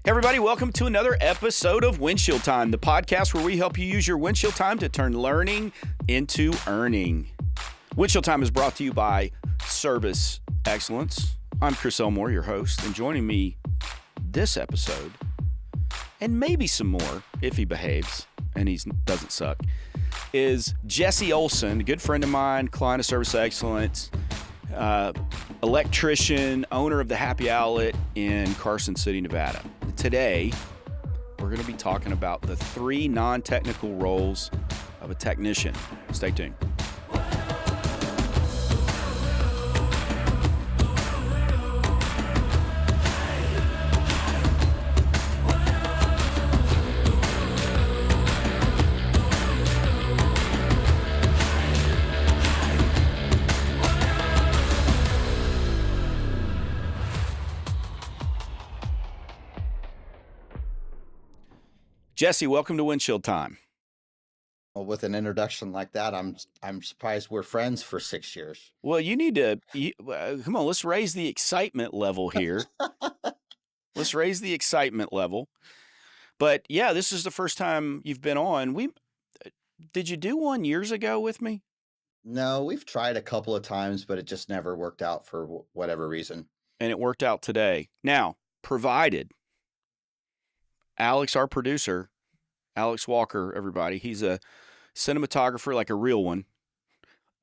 Everybody, welcome to another episode of Windshield Time, the podcast where we help you use your windshield time to turn learning into earning. Windshield Time is brought to you by Service Excellence. I'm Chris Elmore, your host, and joining me this episode, and maybe some more if he behaves and he doesn't suck, is Jesse Olson, a good friend of mine, client of Service Excellence, electrician, owner of the Happy Outlet in Carson City, Nevada. Today, we're going to be talking about the 3 non-technical roles of a technician. Stay tuned. Jesse, welcome to Windshield Time. Well, with an introduction like that, I'm surprised we're friends for 6 years. Well, you need to come on. Let's raise the excitement level here. Let's raise the excitement level. But yeah, this is the first time you've been on. Did you do one years ago with me? No, we've tried a couple of times, but it just never worked out for whatever reason. And it worked out today. Now, provided Alex, our producer, Alex Walker, everybody, he's a cinematographer, like a real one.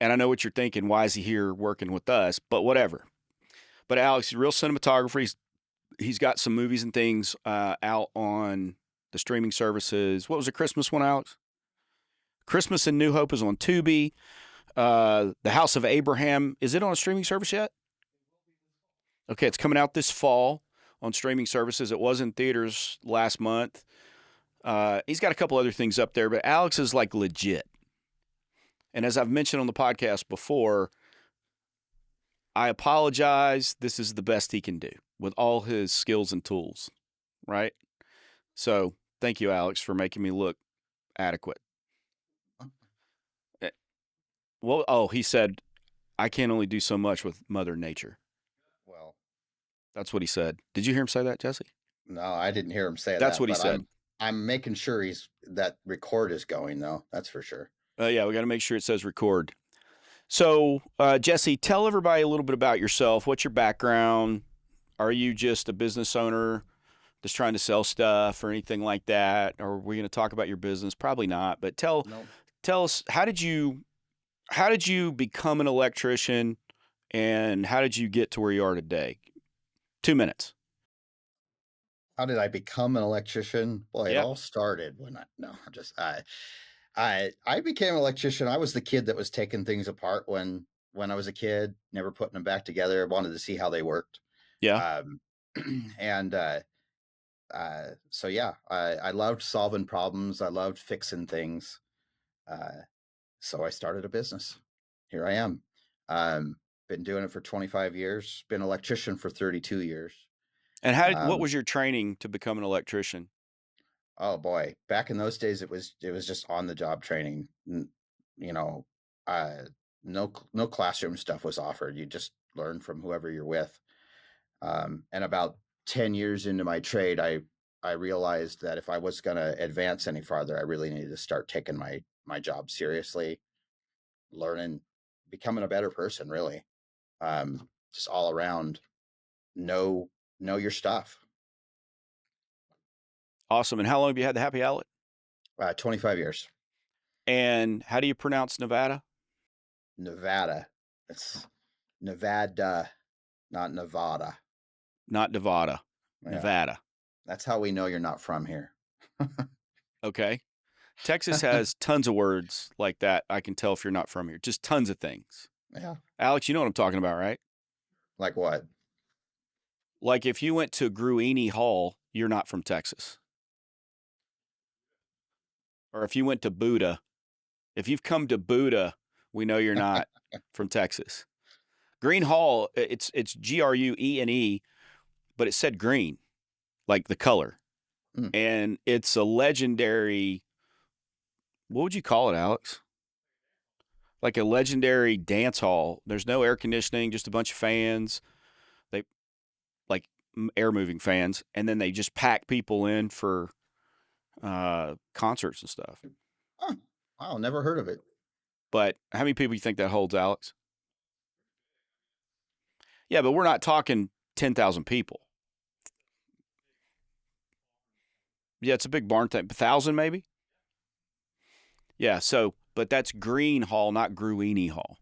And I know what you're thinking. Why is he here working with us? But whatever. But Alex is a real cinematographer. He's got some movies and things out on the streaming services. What was the Christmas one, Alex? Christmas in New Hope is on Tubi. The House of Abraham, is it on a streaming service yet? Okay, it's coming out this fall on streaming services. It was in theaters last month. He's got a couple other things up there, but Alex is like legit. And as I've mentioned on the podcast before, I apologize. This is the best he can do with all his skills and tools, right? So thank you, Alex, for making me look adequate. Well, he said, I can only do so much with Mother Nature. Well, that's what he said. Did you hear him say that, Jesse? No, I didn't hear him say that. That's what he said. I'm making sure that record is going, though. That's for sure. Yeah, we got to make sure it says record. So, Jesse, tell everybody a little bit about yourself. What's your background? Are you just a business owner that's trying to sell stuff or anything like that? Or are we going to talk about your business? Probably not. But tell us, how did you become an electrician, and how did you get to where you are today? 2 minutes. How did I become an electrician? Well, it all started when I became an electrician. I was the kid that was taking things apart when I was a kid, never putting them back together. Wanted to see how they worked. Yeah. So yeah, I loved solving problems. I loved fixing things. So I started a business. Here I am. Been doing it for 25 years. Been an electrician for 32 years. And what was your training to become an electrician? Oh boy, back in those days, it was just on the job training. No classroom stuff was offered. You just learn from whoever you're with. And about 10 years into my trade, I realized that if I was going to advance any farther, I really needed to start taking my job seriously, learning, becoming a better person, really. Just all around, know your stuff. Awesome. And how long have you had the Happy Outlet? 25 years. And how do you pronounce Nevada? Nevada. It's Nevada, not Nevada. Not Nevada. Yeah. Nevada. That's how we know you're not from here. Okay. Texas has tons of words like that. I can tell if you're not from here. Just tons of things. Yeah. Alex, you know what I'm talking about, right? Like what? Like if you went to Gruini Hall, you're not from Texas. Or if you went to Buddha, if you've come to Buddha, we know you're not from Texas. Green Hall, it's Grune, but it said green, like the color. And it's a legendary, what would you call it, Alex? Like a legendary dance hall. There's no air conditioning, just a bunch of fans. air moving fans, and then they just pack people in for concerts and stuff. Huh. Wow, never heard of it. But how many people do you think that holds, Alex? Yeah, but we're not talking 10,000 people. Yeah, it's a big barn thing. 1,000 maybe? Yeah, so, but that's Green Hall, not Gruini Hall.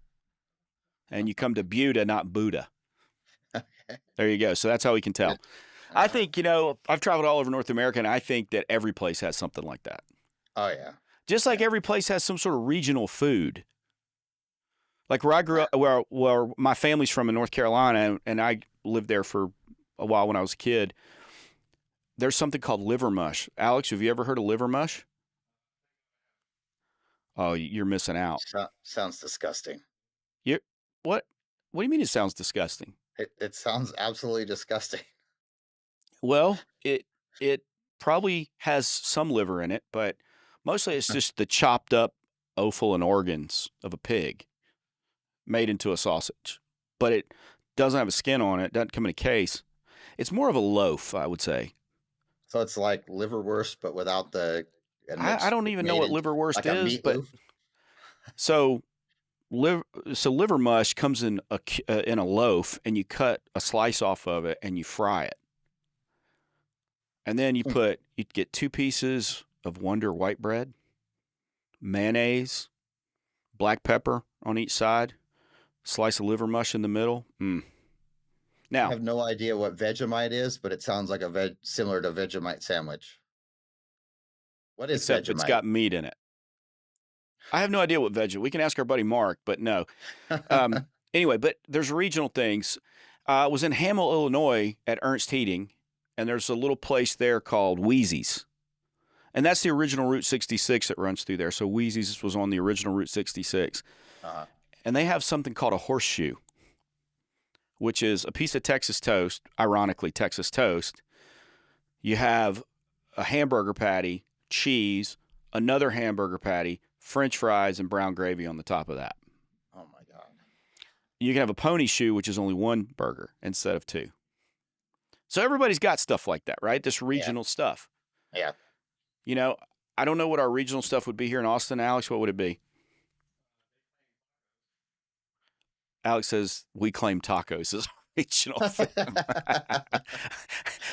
And you come to Buda, not Buddha. There you go. So that's how we can tell. I think, I've traveled all over North America, and I think that every place has something like that. Oh, yeah. Just like every place has some sort of regional food. Like where I grew up, where my family's from in North Carolina, and I lived there for a while when I was a kid, there's something called liver mush. Alex, have you ever heard of liver mush? Oh, you're missing out. Sounds disgusting. You what? What do you mean it sounds disgusting? It sounds absolutely disgusting. Well, it probably has some liver in it, but mostly it's just the chopped up offal and organs of a pig made into a sausage. But it doesn't have a skin on it. It doesn't come in a case. It's more of a loaf, I would say. So it's like liverwurst, but without the. I don't even know what liverwurst like is, but loaf? so liver mush comes in a loaf, and you cut a slice off of it and you fry it, and then you get 2 pieces of Wonder white bread, mayonnaise, black pepper on each side, slice of liver mush in the middle. Now, I have no idea what Vegemite is, but it sounds like similar to Vegemite sandwich. What is except Vegemite? It's got meat in it. I have no idea what Vegemite. We can ask our buddy Mark, but no. Anyway, but there's regional things. I was in Hamel, Illinois at Ernst Heating, and there's a little place there called Wheezy's. And that's the original Route 66 that runs through there. So Wheezy's was on the original Route 66. Uh-huh. And they have something called a horseshoe, which is a piece of Texas toast, ironically Texas toast. You have a hamburger patty, cheese, another hamburger patty, French fries, and brown gravy on the top of that. Oh, my God. You can have a pony shoe, which is only 1 burger instead of 2. So everybody's got stuff like that, right? This regional stuff. Yeah. I don't know what our regional stuff would be here in Austin. Alex, what would it be? Alex says, we claim tacos as regional food.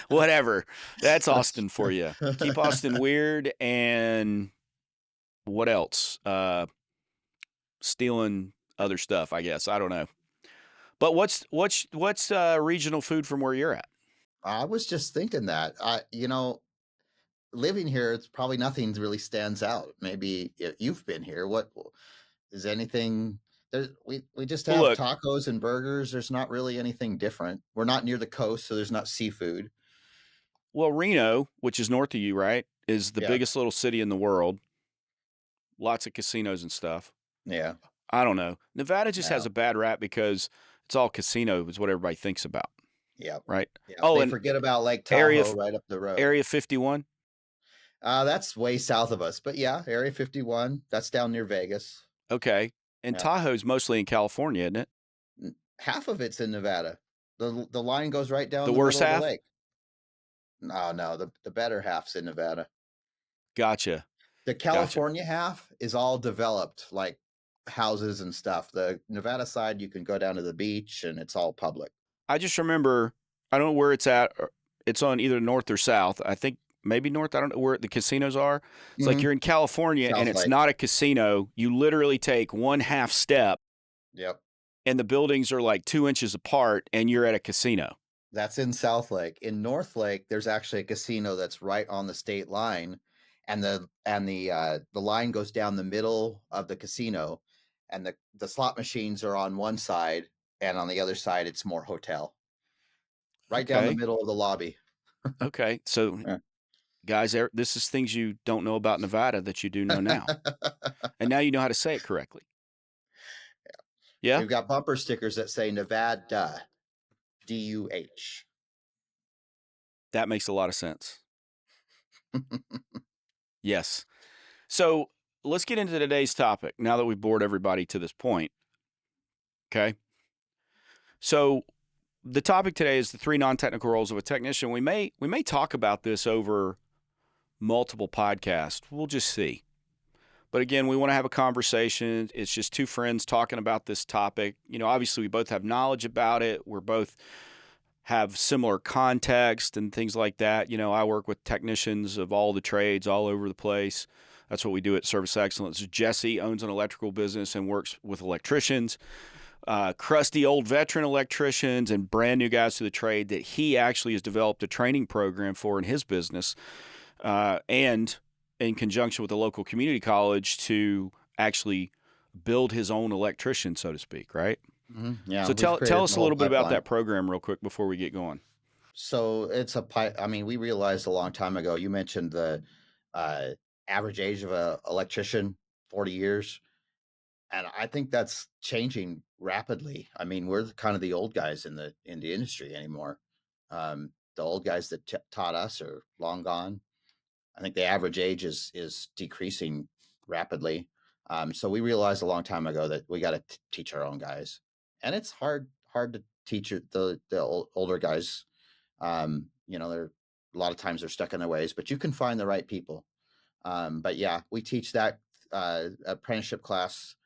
Whatever. That's Austin for you. Keep Austin weird. And what else? Stealing other stuff, I guess. I don't know. But what's regional food from where you're at? I was just thinking that. Living here, it's probably nothing really stands out. Maybe you've been here. What is anything? We just have tacos and burgers. There's not really anything different. We're not near the coast, so there's not seafood. Well, Reno, which is north of you, right, is the biggest little city in the world. Lots of casinos and stuff. Yeah. I don't know. Nevada just has a bad rap because it's all casino is what everybody thinks about. Yeah. Right? Yeah. Oh, and forget about Lake Tahoe right up the road. Area 51? That's way south of us. But yeah, Area 51. That's down near Vegas. Okay. And Tahoe's mostly in California, isn't it? Half of it's in Nevada. The line goes right down the worst middle half? of the lake. No. The better half's in Nevada. Gotcha. The California half is all developed, like houses and stuff. The Nevada side, you can go down to the beach and it's all public. I just remember, I don't know where it's at. It's on either north or south. I think maybe north. I don't know where the casinos are. It's like you're in California and it's not a casino. You literally take 1/2 step. Yep. And the buildings are like 2 inches apart and you're at a casino. That's in South Lake. In North Lake, there's actually a casino that's right on the state line. And the line goes down the middle of the casino, and the slot machines are on one side, and on the other side it's more hotel. Right down the middle of the lobby. Okay, so guys, this is things you don't know about Nevada that you do know now, and now you know how to say it correctly. Yeah. We've got bumper stickers that say Nevada, D-U-H. That makes a lot of sense. Yes. So let's get into today's topic now that we've bored everybody to this point. Okay. So the topic today is the three non-technical roles of a technician. We may talk about this over multiple podcasts. We'll just see. But again, we want to have a conversation. It's just two friends talking about this topic. Obviously we both have knowledge about it. We're both have similar context and things like that. I work with technicians of all the trades all over the place. That's what we do at Service Excellence. Jesse owns an electrical business and works with electricians, crusty old veteran electricians and brand new guys to the trade that he actually has developed a training program for in his business, and in conjunction with a local community college to actually build his own electrician, so to speak, right? Mm-hmm. Yeah. So tell us a little bit about that program real quick before we get going. So it's we realized a long time ago, you mentioned the average age of an electrician, 40 years. And I think that's changing rapidly. We're kind of the old guys in the industry anymore. The old guys that taught us are long gone. I think the average age is decreasing rapidly. So we realized a long time ago that we got to teach our own guys, and it's hard to teach the older guys. They're a lot of times they're stuck in their ways, but you can find the right people. But yeah, we teach that apprenticeship class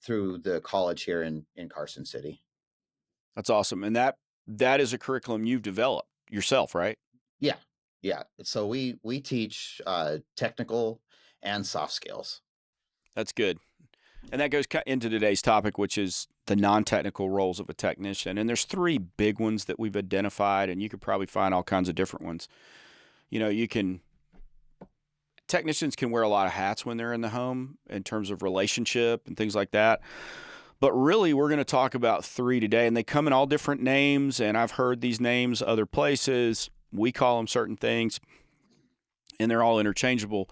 through the college here in Carson City. That's awesome. And that is a curriculum you've developed yourself, right? Yeah. Yeah. So we teach technical and soft skills. That's good. And that goes into today's topic, which is the non-technical roles of a technician. And there's three big ones that we've identified, and you could probably find all kinds of different ones. Technicians can wear a lot of hats when they're in the home in terms of relationship and things like that. But really, we're going to talk about three today, and they come in all different names, and I've heard these names other places. We call them certain things, and they're all interchangeable.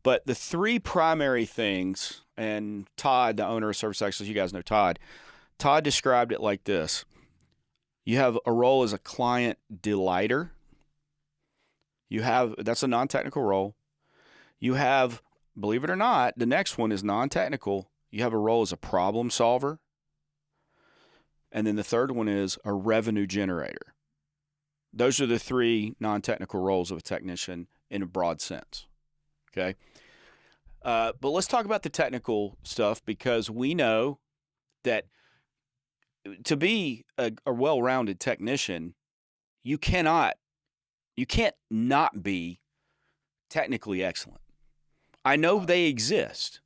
But the three primary things, and Todd, the owner of Service Excellence, you guys know Todd. Todd described it like this. You have a role as a client delighter. That's a non-technical role. You have, believe it or not, the next one is non-technical. You have a role as a problem solver. And then the third one is a revenue generator. Those are the three non-technical roles of a technician in a broad sense. Okay. But let's talk about the technical stuff, because we know that to be a well-rounded technician, you can't not be technically excellent. I know they exist.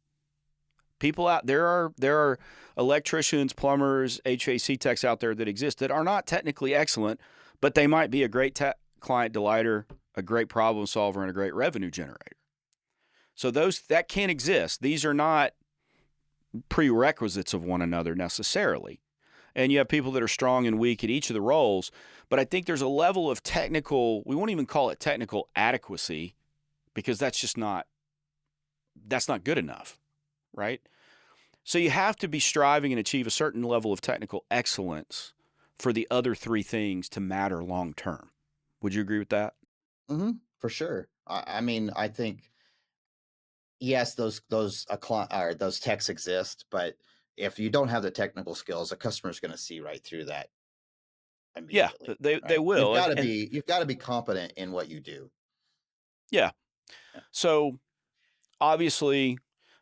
People out there are electricians, plumbers, HVAC techs out there that exist that are not technically excellent, but they might be a great client delighter, a great problem solver, and a great revenue generator. So that can exist. These are not prerequisites of one another necessarily. And you have people that are strong and weak at each of the roles, but I think there's a level of technical, we won't even call it technical adequacy, because that's not good enough, right? So you have to be striving and achieve a certain level of technical excellence for the other three things to matter long term. Would you agree with that? Mm-hmm, for sure. I think, yes, those techs exist, but if you don't have the technical skills, a customer's going to see right through that immediately. Yeah, they will. You've got to be competent in what you do. Yeah. So obviously,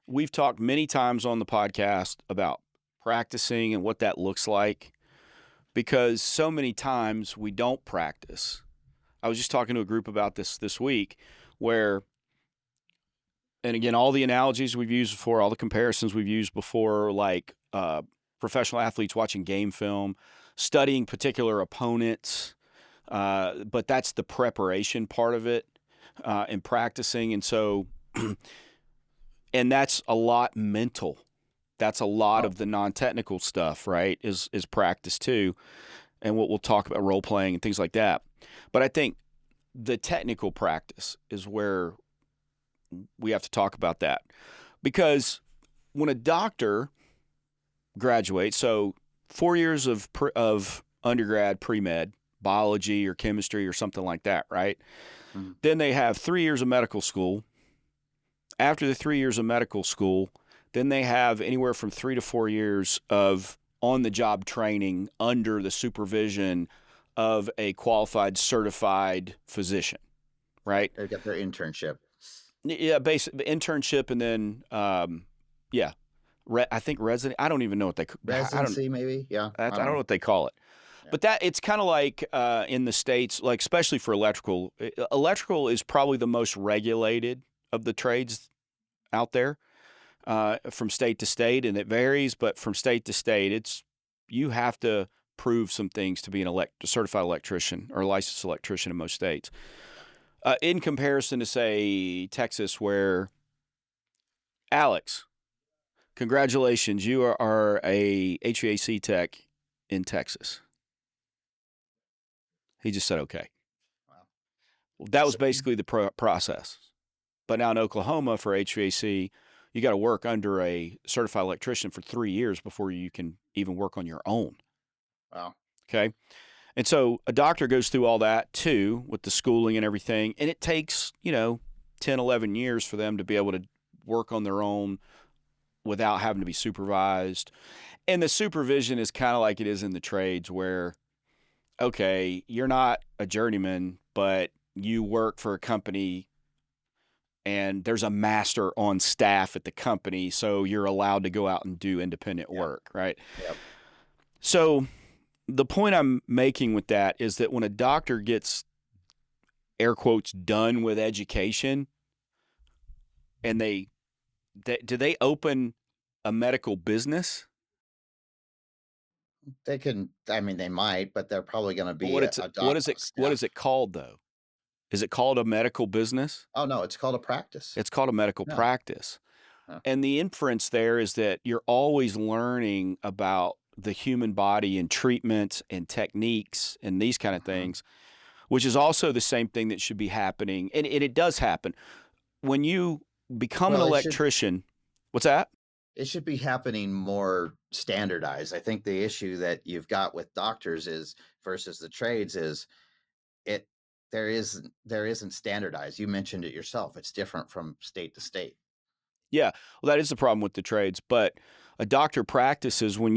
we've talked many times on the podcast about practicing and what that looks like, because so many times we don't practice. I was just talking to a group about this week where, and again, all the analogies we've used before, all the comparisons we've used before, like professional athletes watching game film, studying particular opponents, but that's the preparation part of it, and practicing. And so, and that's a lot mental. That's a lot of the non-technical stuff, right, is practice too. And what we'll talk about, role playing and things like that. But I think the technical practice is where we have to talk about that. Because when a doctor graduates, so 4 years of undergrad pre-med, biology or chemistry or something like that, right? Mm-hmm. Then they have 3 years of medical school. After the 3 years of medical school, then they have anywhere from 3 to 4 years of on-the-job training under the supervision of a qualified, certified physician, right? They get their internship. Yeah, basic internship, and then yeah, I think resident. I don't even know what they. I don't. Residency, maybe? Yeah, I I don't don't know know. what they call it. Yeah. But that it's kind of like in the States, like especially for electrical. Electrical is probably the most regulated of the trades out there from state to state, and it varies. But from state to state, it's you have to prove some things to be a certified electrician or licensed electrician in most states. In comparison to say Texas, where Alex, congratulations, you are a HVAC tech in Texas. He just said okay. Wow. Well, that was So, basically the process. But now in Oklahoma for HVAC, you got to work under a certified electrician for 3 years before you can even work on your own. wow. Okay. And so a doctor goes through all that too with the schooling and everything. And it takes, 10, 11 years for them to be able to work on their own without having to be supervised. And the supervision is kind of like it is in the trades where, okay, you're not a journeyman, but you work for a company and there's a master on staff at the company. So you're allowed to go out and do independent work, right? Yep. So the point I'm making with that is that when a doctor gets air quotes done with education and do they open a medical business? They can, I mean, they might, but they're probably going to But be a what is staff. it called though? Is it called a medical business? Oh, no, it's called a practice. It's called a medical Yeah. practice. Yeah. And the inference there is that you're always learning about the human body and treatments and techniques and these kind of things, which is also the same thing that should be happening. And it does happen. When you become an Well, electrician, what's that? it should be happening more standardized. I think the issue that you've got with doctors is versus the trades is it there isn't standardized. You mentioned it yourself. It's different from state to state. Yeah, well, that is the problem with the trades. But a doctor practices when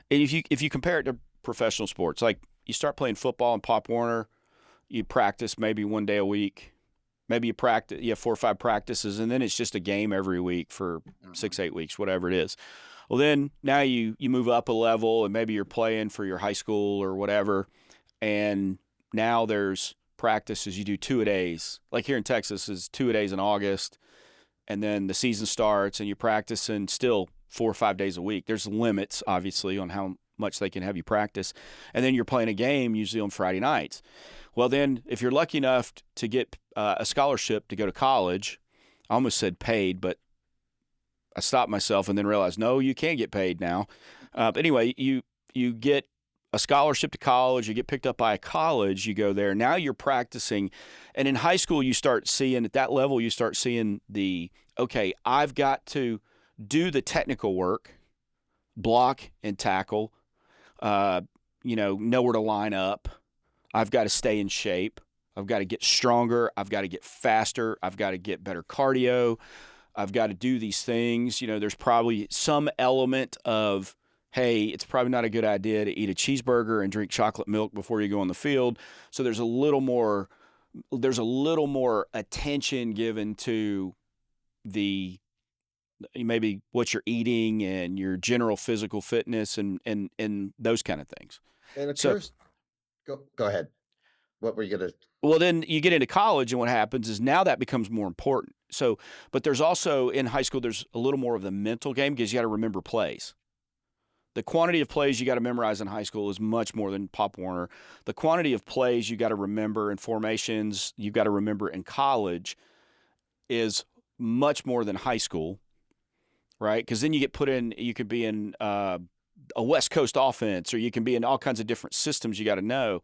if you compare it to professional sports, like you start playing football in Pop Warner, you practice maybe one day a week, maybe you have 4 or 5 practices, and then it's just a game every week for 6, 8 weeks, whatever it is. Well, then now you move up a level, and maybe you're playing for your high school or whatever, and now there's practices. You do 2-a-days. Like here in Texas is 2-a-days in August, and then the season starts, and you're practicing still 4 or 5 days a week. There's limits, obviously, on how much they can have you practice. And then you're playing a game usually on Friday nights. Well, then if you're lucky enough to get a scholarship to go to college, I almost said paid, but I stopped myself and then realized, no, you can get paid now. But anyway, you get a scholarship to college, you get picked up by a college, you go there. Now you're practicing. And in high school, you start seeing, at that level, you start seeing okay, I've got to do the technical work, block and tackle, know where to line up. I've got to stay in shape. I've got to get stronger. I've got to get faster. I've got to get better cardio. I've got to do these things. There's probably some element of, hey, it's probably not a good idea to eat a cheeseburger and drink chocolate milk before you go on the field. So there's a little more attention given to maybe what you're eating and your general physical fitness and those kind of things. It So occurs. Go ahead. What were you gonna? well, then you get into college, and what happens is now that becomes more important. So, but there's also in high school, there's a little more of the mental game because you got to remember plays. The quantity of plays you got to memorize in high school is much more than Pop Warner. The quantity of plays you got to remember in formations you got to remember in college is much more than high school, right? Because then you get put in, you could be in a West Coast offense, or you can be in all kinds of different systems you got to know.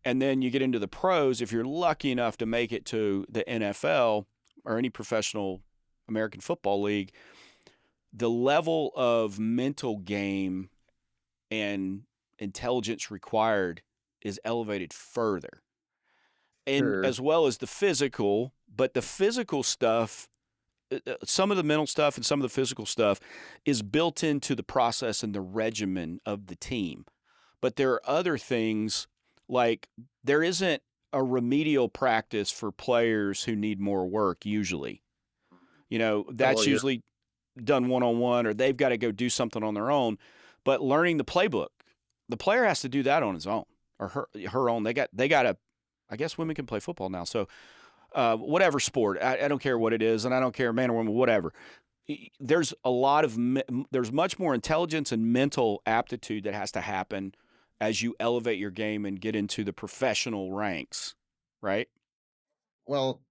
And then you get into the pros. If you're lucky enough to make it to the NFL or any professional American Football League, the level of mental game and intelligence required is elevated further. And Sure. as well as the physical, but the physical stuff some of the mental stuff and some of the physical stuff is built into the process and the regimen of the team. But there are other things like there isn't a remedial practice for players who need more work usually. So That's usually done one-on-one or they've got to go do something on their own. But learning the playbook, the player has to do that on his own or her own. They got to, I guess women can play football now. So whatever sport, I don't care what it is, and I don't care man or woman, whatever. There's there's much more intelligence and mental aptitude that has to happen as you elevate your game and get into the professional ranks, right? well,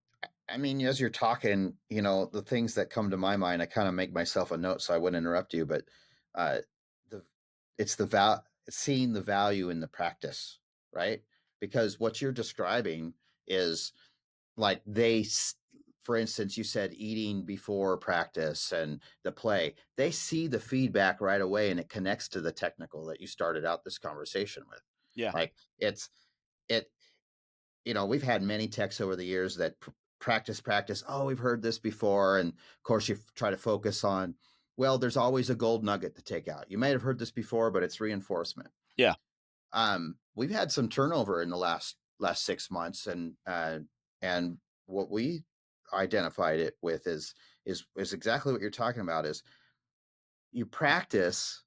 I mean, as you're talking, the things that come to my mind, I kind of make myself a note so I wouldn't interrupt you, but uh, the it's seeing the value in the practice, right? Because what you're describing is like for instance, you said eating before practice and the play. They see the feedback right away, and it connects to the technical that you started out this conversation with. Yeah. Like it we've had many techs over the years that practice. Oh, we've heard this before. And of course, you try to focus on, well, there's always a gold nugget to take out. You may have heard this before, but it's reinforcement. Yeah. We've had some turnover in the last 6 months, and what we identified it with is exactly what you're talking about. Is you practice,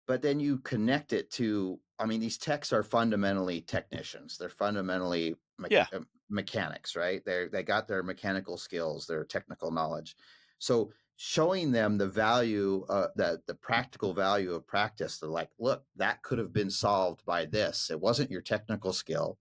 but then you connect it to, I mean, these techs are fundamentally technicians. They're fundamentally Yeah. mechanics, right? They got their mechanical skills, their technical knowledge. So showing them the value, the practical value of practice. They're like, look, that could have been solved by this. It wasn't your technical skill.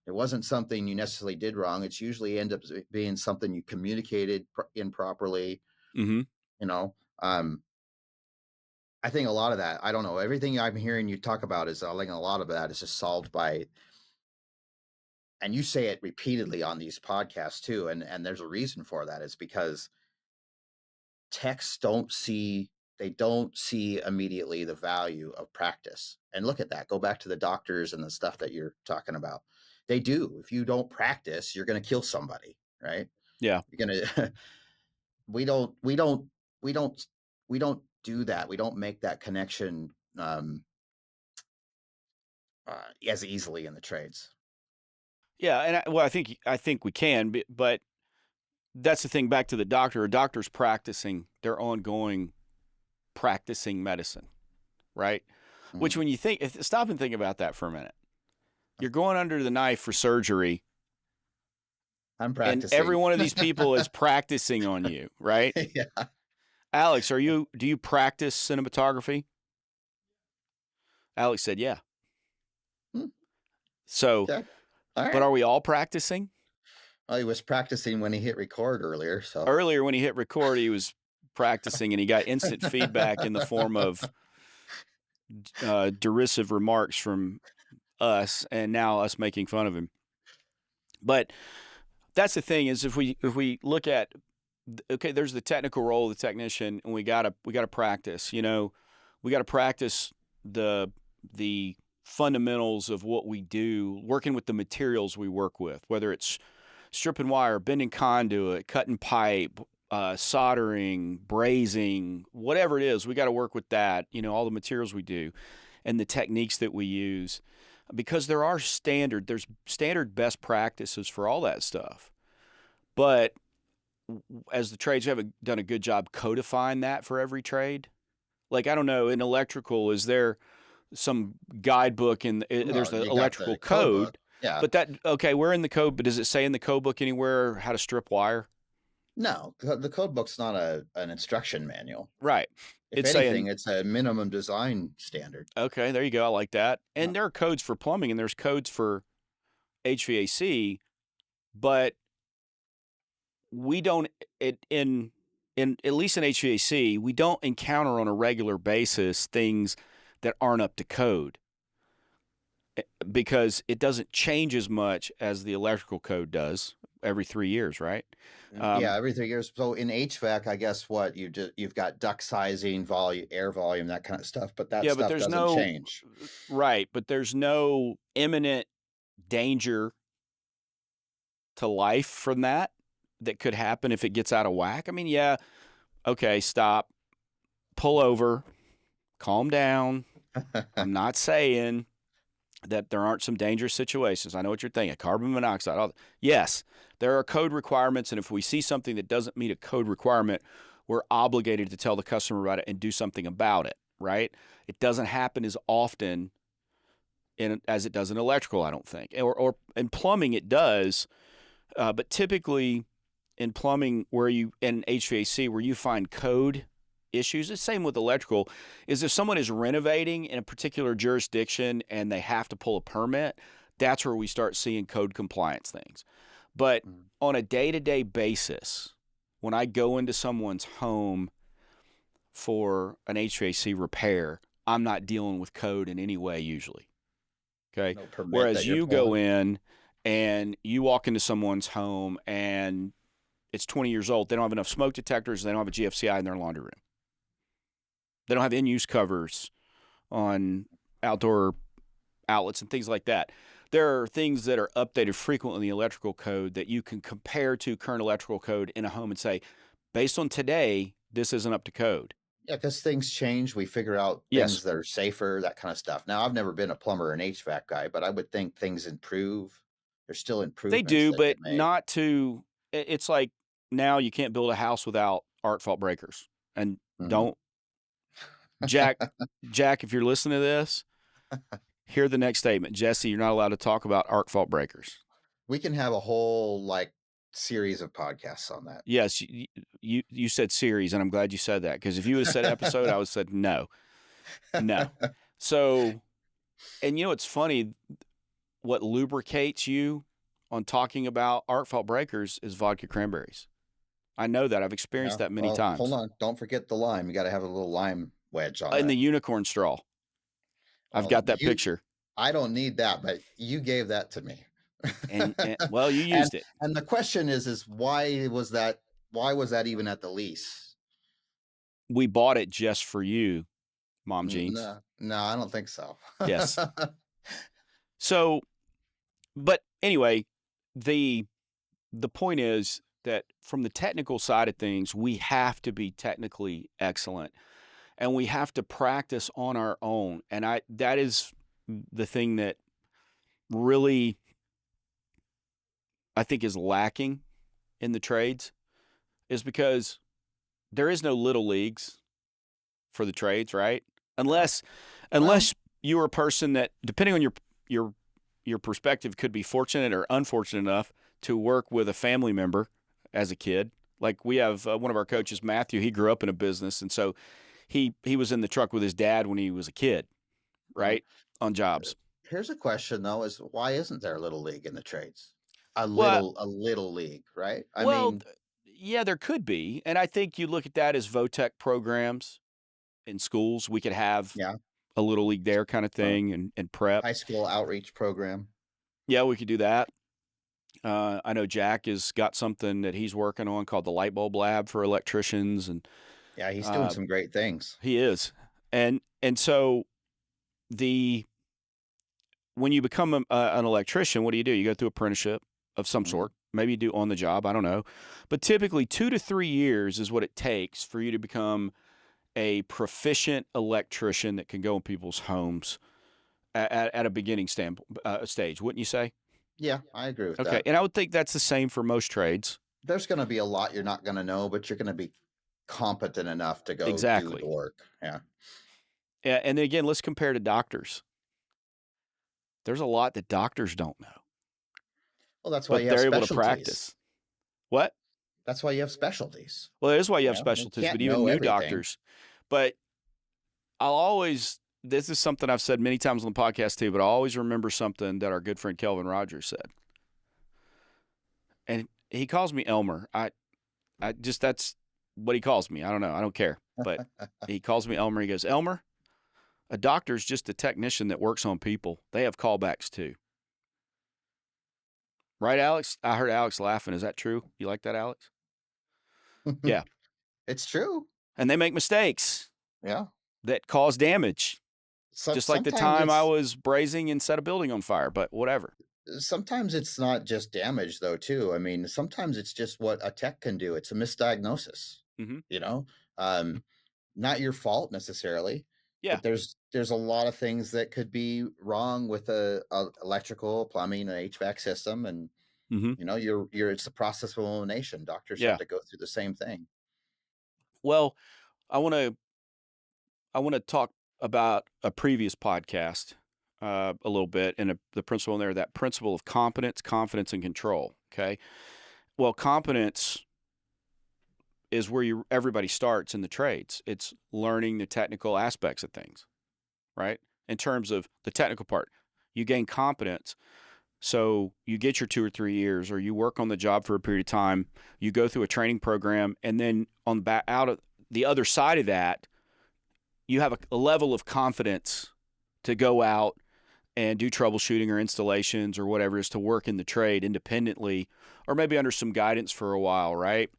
It wasn't something you necessarily did wrong. It's usually end up being something you communicated improperly. Mm-hmm. You know, I think a lot of that, I don't know, everything I'm hearing you talk about is, I think a lot of that is just solved by, and you say it repeatedly on these podcasts too, and there's a reason for that. Is because techs they don't see immediately the value of practice. And look at that. Go back to the doctors and the stuff that you're talking about. They do. If you don't practice, you're going to kill somebody, right? Yeah. You're going to we don't do that. We don't make that connection as easily in the trades. Yeah. And I think we can, but that's the thing. Back to the doctor. A doctor's practicing. They're ongoing practicing medicine, right? Which, Mm-hmm. when you stop and think about that for a minute. You're going under the knife for surgery, I'm and every practicing. one of these people is practicing on you, right? Yeah. Alex, do you practice cinematography? Alex said, yeah. Hmm. So, Okay. All but right. are we all practicing? Well, he was practicing when he hit record earlier. So Earlier, when he hit record, he was practicing, and he got instant feedback in the form of derisive remarks from us, and now us making fun of him. But that's the thing, is if we look at, okay, there's the technical role of the technician, and we gotta practice. We gotta practice the fundamentals of what we do, working with the materials we work with, whether it's stripping wire, bending conduit, cutting pipe, soldering, brazing, whatever it is. We got to work with that. All the materials we do, and the techniques that we use, because there's standard best practices for all that stuff. But as the trades, we haven't done a good job codifying that for every trade. Like, I don't know, in electrical, is there some guidebook there's well, the you got electrical the code book. code, Yeah. but okay, we're in the code, but does it say in the code book anywhere how to strip wire? No, the code book's not an instruction manual. Right. If It's saying, anything, it's a minimum design standard. okay, there you go. I like that. Uh, And there are codes for plumbing and there's codes for HVAC, but we don't in at least in HVAC, we don't encounter on a regular basis things that aren't up to code, because it doesn't change as much as the electrical code does every 3 years, right? Yeah, every 3 years. So in HVAC, I guess what you've got duct sizing, volume, air volume, that kind of stuff, but that Yeah, but stuff there's doesn't no change. right, but there's no imminent danger to life from that that could happen if it gets out of whack. I mean, yeah, okay, stop, pull over, calm down. I'm not saying that there aren't some dangerous situations. I know what you're thinking. Carbon monoxide. Yes, there are code requirements, and if we see something that doesn't meet a code requirement, we're obligated to tell the customer about it and do something about it, right? It doesn't happen as often as it does in electrical, I don't think. Or in plumbing, it does, but typically in plumbing and HVAC, where you find code issues, the same with electrical, is if someone is renovating in a particular jurisdiction and they have to pull a permit, that's where we start seeing code compliance things. But on a day-to-day basis, when I go into someone's home for an HVAC repair, I'm not dealing with code in any way usually. Okay. No permit that Whereas you're you go pulling. in and you walk into someone's home and it's 20 years old, they don't have enough smoke detectors, they don't have a GFCI in their laundry room. They don't have in-use covers on outdoor outlets and things like that. There are things that are updated frequently in the electrical code that you can compare to current electrical code in a home and say, based on today, this isn't up to code. Yeah, because things change. We figure out Yes, things that are safer, that kind of stuff. Now, I've never been a plumber or an HVAC guy, but I would think things improve. There's still they improvements do, that but get made. not to. It's like now you can't build a house without arc fault breakers. And Mhm. don't, Jack, if you're listening to this, hear the next statement. Jesse, you're not allowed to talk about arc fault breakers. We can have a whole like series of podcasts on that. Yes, you said series, and I'm glad you said that, because if you would have said episode, I would have said no. So, and it's funny, what lubricates you on talking about arc fault breakers is vodka cranberries. I know that. I've experienced Yeah. that many Well, hold times. on. Don't forget the lime. You got to have a little lime wedge on And it. the unicorn straw. I've Well, got that picture. I don't need that, but you gave that to me. And well, you and used it. and the question is why was that even at the lease? We bought it just for you, Mom Jeans. No, no, I don't think so. Yes. So, but anyway, the point is that from the technical side of things, we have to be technically excellent and we have to practice on our own. And that is the thing that really I think is lacking in the trades, is because there is no little leagues for the trades, right? Unless Well, you're a person that, depending on your perspective, could be fortunate or unfortunate enough to work with a family member as a kid. Like we have one of our coaches, Matthew. He grew up in a business, and so he was in the truck with his dad when he was a kid, well, right, on jobs. here's a question though: is why isn't there a little league in the trades? Well, A little league, right? I well, mean, yeah, there could be, and I think you look at that as VOTEC programs in schools. We could have yeah, a little league there kind of uh, thing, and prep. high school outreach program. Yeah, we could do that. I know Jack has got something that he's working on called the Light Bulb Lab for electricians, and Yeah, he's doing uh, some great things. he is. And so the when you become an electrician, what do? You go through apprenticeship of some Mhm. sort. Maybe you do on the job. I don't know, but typically 2 to 3 years is what it takes for you to become a proficient electrician that can go in people's homes at a beginning stage. Wouldn't you say? Yeah, I agree with Okay, that. and I would think that's the same for most trades. There's going to be a lot you're not going to know, but you're going to be competent enough to go do the Exactly. work. Yeah. Yeah, and then again, let's compare to doctors. There's a lot that doctors don't know, Well, that's why but you have they're able to specialties. practice. What? That's why you have specialties. Well, that is why you You have know, you specialties, can't but even know new everything. doctors. But this is something I've said many times on the podcast too, but I always remember something that our good friend Kelvin Rogers said. And he calls me Elmer. That's what he calls me. I don't know. I don't care. But he calls me Elmer. He goes, Elmer, a doctor's just a technician that works on people. They have callbacks too. Right, Alex? I heard Alex laughing. Is that true? You like that, Alex? Yeah. It's true. And they make mistakes Yeah. that cause damage. So Just like the sometimes time I it's was brazing and set a building on fire, but whatever. Sometimes it's not just damage though, too. I mean, sometimes it's just what a tech can do. It's a misdiagnosis, Hmm. you know? Um, not your fault necessarily, Yeah. but there's a lot of things that could be wrong with a electrical, plumbing, and HVAC system, and Hmm. you're it's the process of elimination. Doctors have Yeah. to go through the same thing. Well, I want to talk about a previous podcast a little bit, and the principle in there, that principle of competence, confidence, and control. Okay. Well, competence is where everybody starts in the trades. It's learning the technical aspects of things, right? In terms of the technical part, you gain competence. So you get your 2 or 3 years, or you work on the job for a period of time. You go through a training program, and then on the back out of the other side of that, you have a level of confidence to go out and do troubleshooting or installations or whatever it is, to work in the trade independently, or maybe under some guidance for a while, right?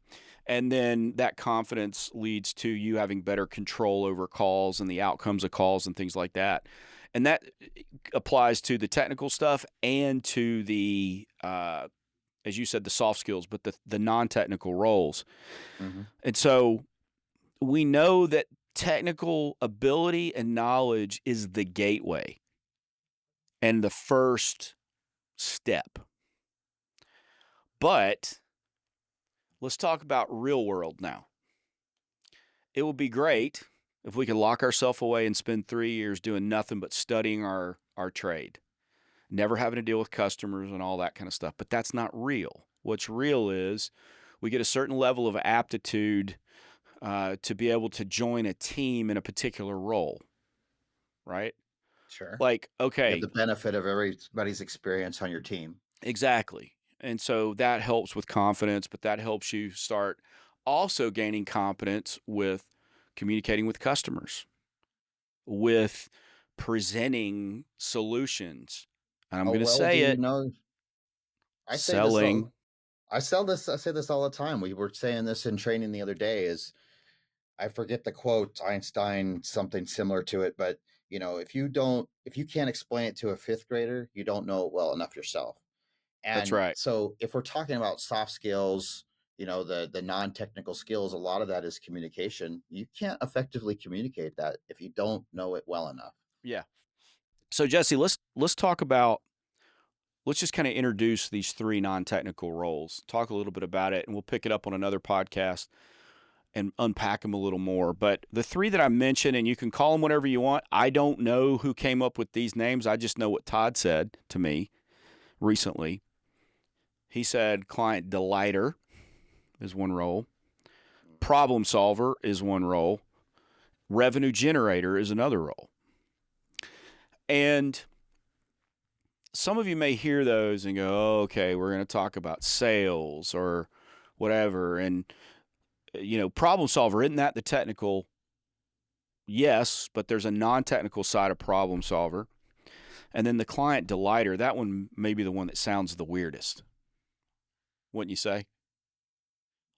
And then that confidence leads to you having better control over calls and the outcomes of calls and things like that. And that applies to the technical stuff and to the, as you said, the soft skills, but the non-technical roles. Hmm. And so we know that technical ability and knowledge is the gateway and the first step. But let's talk about real world now. It would be great if we could lock ourselves away and spend 3 years doing nothing but studying our trade, never having to deal with customers and all that kind of stuff. But that's not real. What's real is we get a certain level of aptitude to be able to join a team in a particular role, right? Sure. Like, You have okay, the benefit of everybody's experience on your team. exactly. And so that helps with confidence, but that helps you start also gaining confidence with communicating with customers, with presenting solutions. And I'm How going to well do say you it, know? I say this all. selling. I say this all the time. We were saying this in training the other day. Is I forget the quote, Einstein, something similar to it, but if you can't explain it to a fifth grader, you don't know it well enough yourself. That's And right. so if we're talking about soft skills, the non-technical skills, a lot of that is communication. You can't effectively communicate that if you don't know it well enough. Yeah. So Jesse, let's talk about, let's just kind of introduce these three non-technical roles. Talk a little bit about it, and we'll pick it up on another podcast and unpack them a little more. But the three that I mentioned, and you can call them whatever you want. I don't know who came up with these names. I just know what Todd said to me recently. He said client delighter is one role, problem solver is one role, revenue generator is another role. And some of you may hear those and go, oh, okay, we're going to talk about sales or whatever. And, problem solver, isn't that the technical? Yes, but there's a non-technical side of problem solver. And then the client delighter, that one may be the one that sounds the weirdest, wouldn't you say?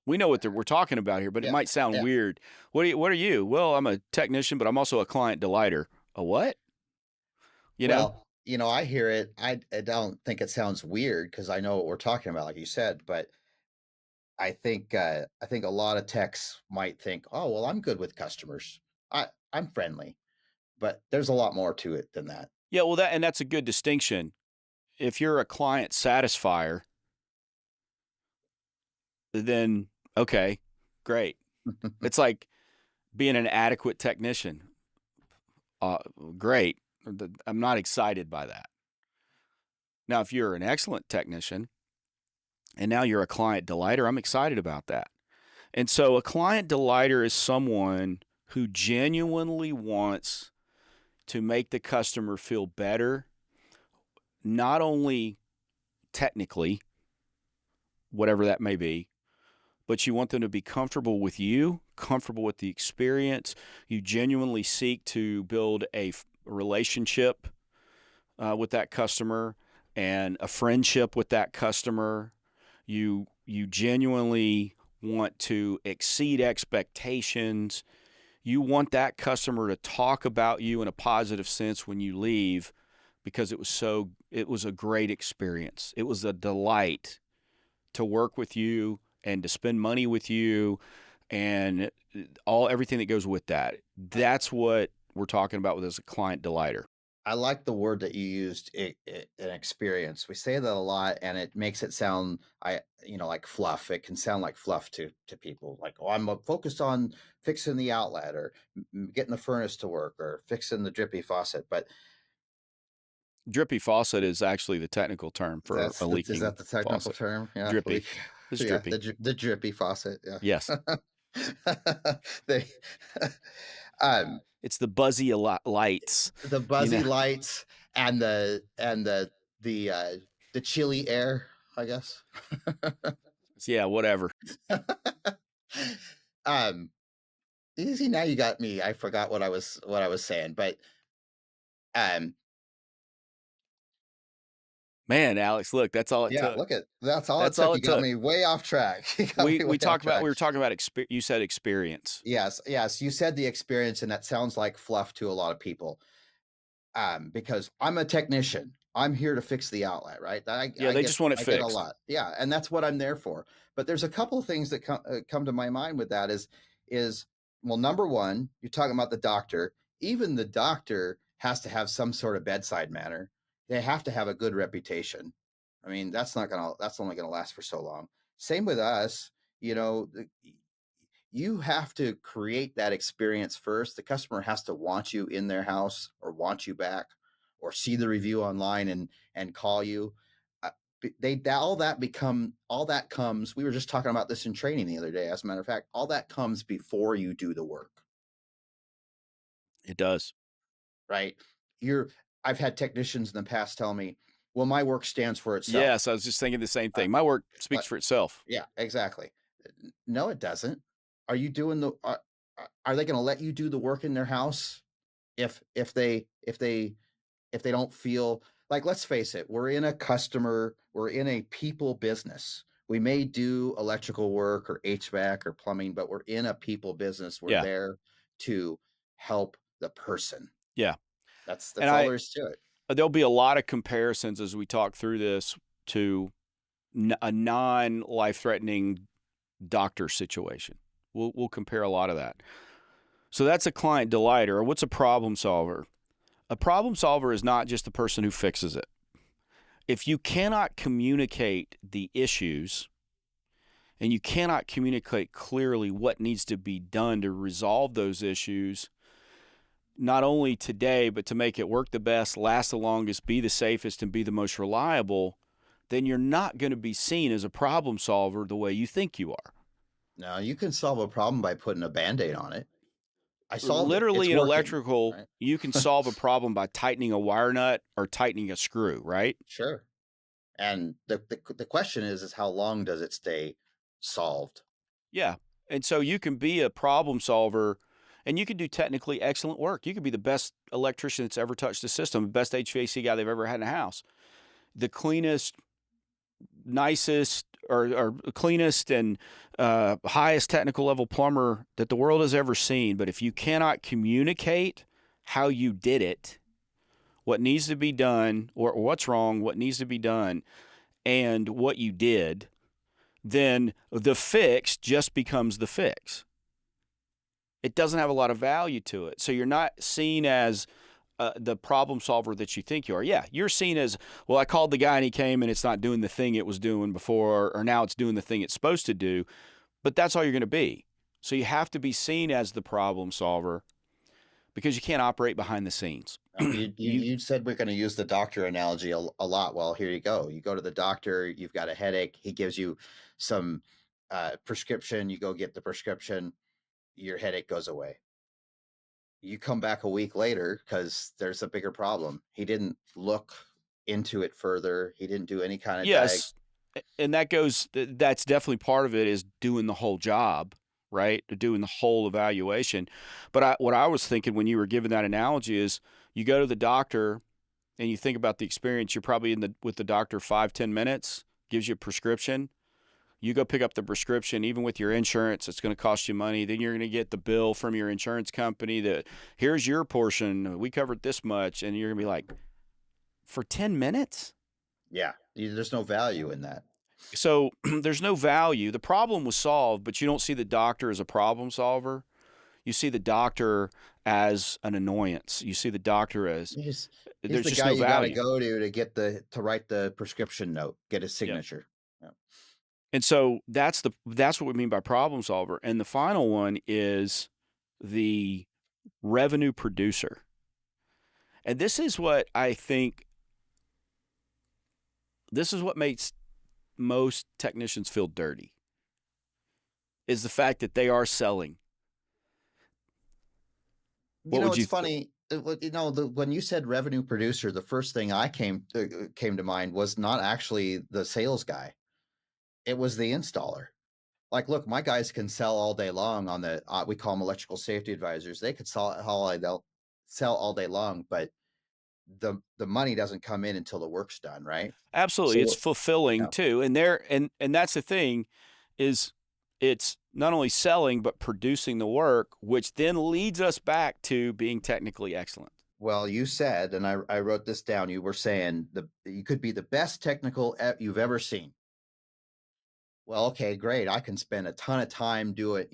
We know what we're talking about here, but it Yeah. might sound Yeah. weird. What are you? Well, I'm a technician, but I'm also a client delighter. A what? You know? Well, I hear it. I don't think it sounds weird because I know what we're talking about, like you said, but I think a lot of techs might think, "Oh, well, I'm good with customers. I'm friendly." But there's a lot more to it than that. Yeah, well that's a good distinction. If you're a client satisfier, then okay, great. It's like being an adequate technician. Uh, Great. I'm not excited by that. Now, if you're an excellent technician and now you're a client delighter, I'm excited about that. And so a client delighter is someone who genuinely wants to make the customer feel better, not only technically, whatever that may be, but you want them to be comfortable with you, comfortable with the experience. You genuinely seek to build a relationship with that customer and a friendship with that customer. You genuinely want to exceed expectations. You want that customer to talk about you in a positive sense when you leave because it was so It was a great experience. It was a delight to work with you and to spend money with you and everything that goes with that. That's what we're talking about with as a client delighter. I like the word that you used, an experience. We say that a lot, and it makes it sound, like fluff. It can sound like fluff to people. Like, oh, I'm focused on fixing the outlet, or getting the furnace to work, or fixing the drippy faucet. But Drippy faucet is actually the technical term for a is leaking that the technical faucet. term? Yeah, Drippy. It's yeah, drippy. the drippy faucet. Yes. Yeah. they, um, It's the buzzy lights, the you know. buzzy lights and the uh the chilly air, I guess. Yeah, whatever. um Easy, now you got me. I forgot what I was saying, but um Man, Alex, look, that's all it yeah, took. look at that's all it That's took. all You it got took. me way off track. You got me way off We track. were talking about you said experience. Yes, you said the experience, and that sounds like fluff to a lot of people. Because I'm a technician. I'm here to fix the outlet, right? I, Yeah, I they get just want it I get a fixed. lot, yeah, and that's what I'm there for. But there's a couple of things that come to my mind with that is well, number one, you're talking about the doctor. Even the doctor has to have some sort of bedside manner. They have to have a good reputation. I mean, that's only gonna last for so long. Same with us, you know. You have to create that experience first. The customer has to want you in their house, or want you back, or see the review online and call you. Uh, all that comes. We were just talking about this in training the other day. As a matter of fact, all that comes before you do the work, It does. right? You're I've had technicians in the past tell me, "Well, my work stands for itself." Yes, I was just thinking the same Uh, thing. My work but speaks for itself. Yeah, exactly. No, it doesn't. Are you doing the? Are they going to let you do the work in their house if they don't feel like, let's face it, we're in a people business. We may do electrical work or HVAC or plumbing, but we're in a people business. We're Yeah. there to help the person. Yeah. And That's all there is to it. there'll be a lot of comparisons as we talk through this to a non-life-threatening doctor situation. We'll compare a lot of that. So that's a client delighter. Or what's a problem solver? A problem solver is not just the person who fixes it. If you cannot communicate the issues and you cannot communicate clearly what needs to be done to resolve those issues, not only today, but to make it work the best, last the longest, be the safest, and be the most reliable, then you're not going to be seen as a problem solver the way you think you are. Now, you can solve a problem by putting a Band-Aid on it. I solved it. It's Literally in working, electrical, right? you can solve a problem by tightening a wire nut or tightening a screw, right? Sure. And the question is how long does it stay solved? Yeah. And so you can be a problem solver and you can do technically excellent work. You could be the best electrician that's ever touched the system, the best HVAC guy they've ever had in a house, the cleanest, nicest, or cleanest and highest technical level plumber that the world has ever seen. But if you cannot communicate how you did it, what needs to be done, or what's wrong, what needs to be done, and what you did, then the fix just becomes the fix. It doesn't have a lot of value to it. So you're not seen as the problem solver that you think you are. Yeah, you're seen as, well, I called the guy and he came and it's not doing the thing it was doing before, or now it's doing the thing it's supposed to do. But that's all you're going to be. So you have to be seen as the problem solver because you can't operate behind the scenes. You said we're going to use the doctor analogy a lot. Well, here you go. You go to the doctor, you've got a headache. He gives you some prescription. You go get the prescription. Your headache goes away. You come back a week later because there's a bigger problem. He didn't look into it further. He didn't do any kind of Yes, and that's definitely part of it, is doing the whole job, right? Doing the whole evaluation. But what I was thinking when you were giving that analogy is, you go to the doctor and you think about the experience. You're probably with the doctor 5-10 minutes, gives you a prescription. You go pick up the prescription, even with your insurance, it's going to cost you money. Then you're going to get the bill from your insurance company that, here's your portion. We covered this much. And you're going to be like, for 10 minutes. Yeah, there's no value in that. So there's no value. The problem was solved, but you don't see the doctor as a problem solver. You see the doctor as an annoyance. You see the doctor as He's there's the just guy no you got to value. go to get to write the prescription note, get his Yep. signature. Yeah. And so that's what we mean by problem solver. And the final one is the revenue producer. And this is what I think this is what makes most technicians feel dirty is the fact that they are selling. You What know, would it's you funny. When you said revenue producer, the first thing I came to mind was not actually the sales guy. It was the installer. Like, look, my guys can sell all day long on the we call them electrical safety advisors. They could they'll sell all day long, but the money doesn't come in until the work's done, right? Absolutely, it's So fulfilling yeah. too. And that's the thing is it's not only selling but producing the work, which then leads us back to being technically excellent. Well, you said, and I wrote this down. You were saying you could be the best technical you've ever seen. Well, okay, great. I can spend a ton of time doing,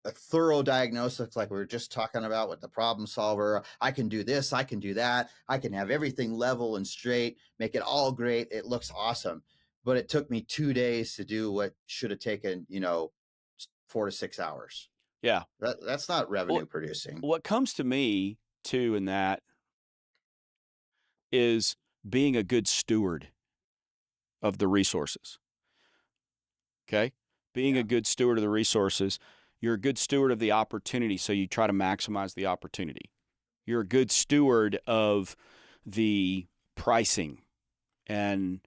a thorough diagnosis, like we were just talking about with the problem solver. I can do this, I can do that. I can have everything level and straight, make it all great. It looks awesome. But it took me 2 days to do what should have taken, 4 to 6 hours. Yeah. That's not Well, revenue producing. what comes to me too in that is being a good steward of the resources. Okay? Being a Yeah. good steward of the resources, you're a good steward of the opportunity, so you try to maximize the opportunity. You're a good steward of the pricing, and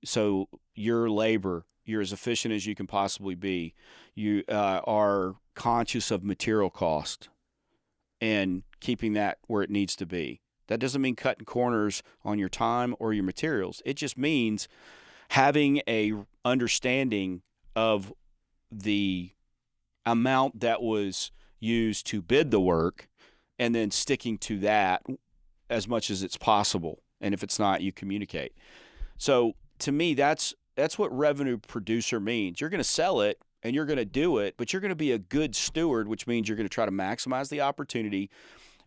so your labor, you're as efficient as you can possibly be. You are conscious of material cost and keeping that where it needs to be. That doesn't mean cutting corners on your time or your materials. It just means having a understanding of the amount that was used to bid the work and then sticking to that as much as it's possible. And if it's not, you communicate. So to me, that's what revenue producer means. You're going to sell it and you're going to do it, but you're going to be a good steward, which means you're going to try to maximize the opportunity,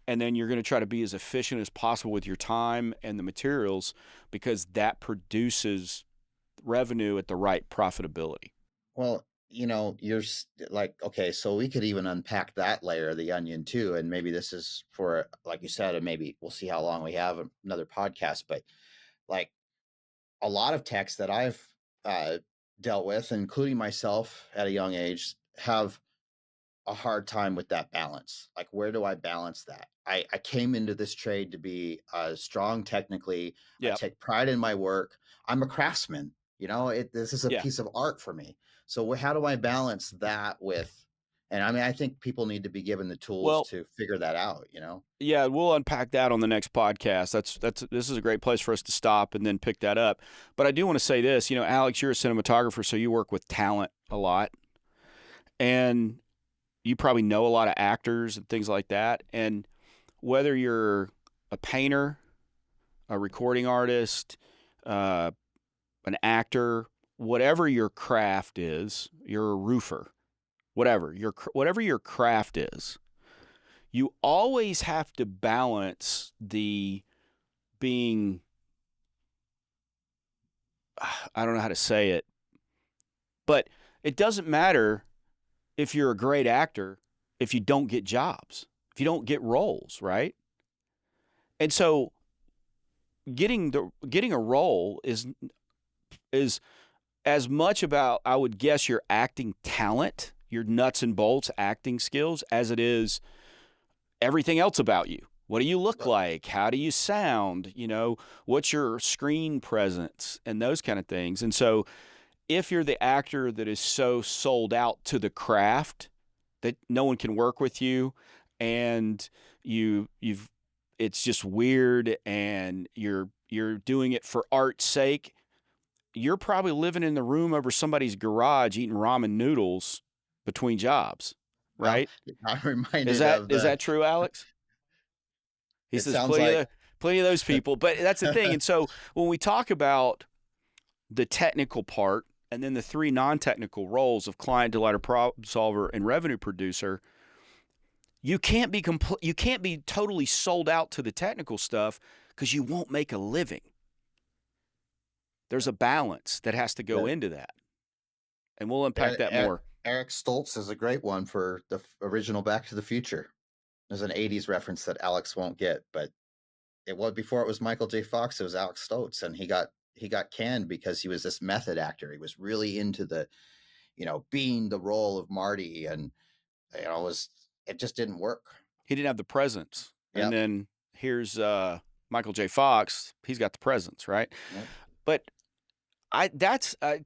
and then you're going to try to be as efficient as possible with your time and the materials, because that produces revenue at the right profitability. Well, like, okay, so we could even unpack that layer of the onion too. And maybe this is for, like you said, and maybe we'll see how long we have another podcast. But like a lot of techs that I've uh, dealt with, including myself at a young age, have a hard time with that balance. Like, where do I balance that? I came into this trade to be strong technically. I Yeah. take pride in my work. I'm a craftsman. This is a Yeah. piece of art for me. So how do I balance that with? And I mean, I think people need to be given the tools Well, to figure that out. yeah, we'll unpack that on the next podcast. This is a great place for us to stop and then pick that up. But I do want to say this, Alex, you're a cinematographer, so you work with talent a lot. And you probably know a lot of actors and things like that. And whether you're a painter, a recording artist, uh, an actor, whatever your craft is, you're a roofer, whatever your craft is, you always have to balance the being, I don't know how to say it, but it doesn't matter if you're a great actor if you don't get jobs, if you don't get roles, right? And so getting a role is as much about, I would guess, your acting talent, your nuts and bolts acting skills, as it is everything else about you. What do you look like? How do you sound? What's your screen presence and those kind of things. And so if you're the actor that is so sold out to the craft that no one can work with you, and you've it's just weird, and you're doing it for art's sake, you're probably living in the room over somebody's garage eating ramen noodles between jobs, Well, right? I'm Is reminded that of is the. that true, Alex? He It says sounds plenty of like the Plenty of those people. But that's the thing. And so when we talk about the technical part and then the three non-technical roles of client, delighter, problem solver, and revenue producer, you can't be totally sold out to the technical stuff because you won't make a living. There's a balance that has to go into that. And we'll unpack that more. Eric Stoltz is a great one for the original Back to the Future. There's an 80s reference that Alex won't get, but it was before it was Michael J. Fox, it was Alex Stoltz, and he got canned because he was this method actor. He was really into the, being the role of Marty, and it just didn't work. He didn't have the presence. Yep. And then here's Michael J. Fox. He's got the presence, right? Yep. But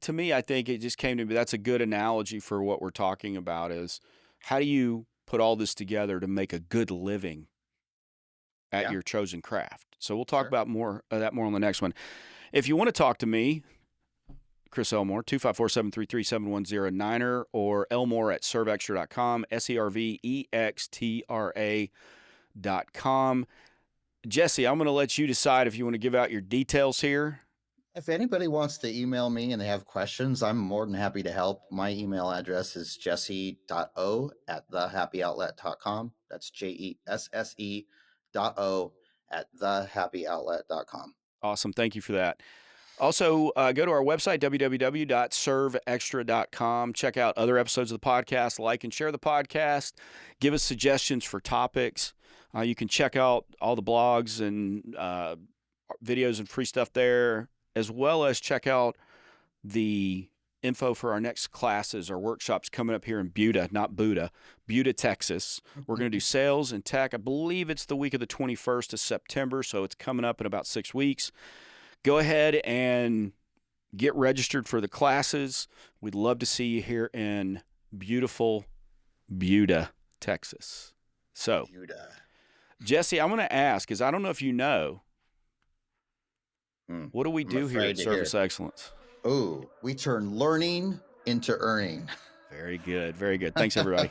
to me, I think it just came to me. That's a good analogy for what we're talking about is how do you put all this together to make a good living at your chosen craft? So we'll talk about more on the next one. If you want to talk to me, Chris Elmore, 254-733-7109 or Elmore at servextra.com, servextra.com. Jesse, I'm going to let you decide if you want to give out your details here. If anybody wants to email me and they have questions, I'm more than happy to help. My email address is jesse.o@thehappyoutlet.com. That's jesse.o@thehappyoutlet.com. Awesome. Thank you for that. Also, go to our website, www.servextra.com. Check out other episodes of the podcast. Like and share the podcast. Give us suggestions for topics. You can check out all the blogs and videos and free stuff there, as well as check out the info for our next classes or workshops coming up here in Buda, Texas. We're going to do sales and tech. I believe it's the week of the 21st of September, so it's coming up in about 6 weeks. Go ahead and get registered for the classes. We'd love to see you here in beautiful Buda, Texas. So, Jesse, I'm going to ask, because I don't know if you know, what do we do here at Service Excellence? Oh, we turn learning into earning. Very good. Very good. Thanks, everybody.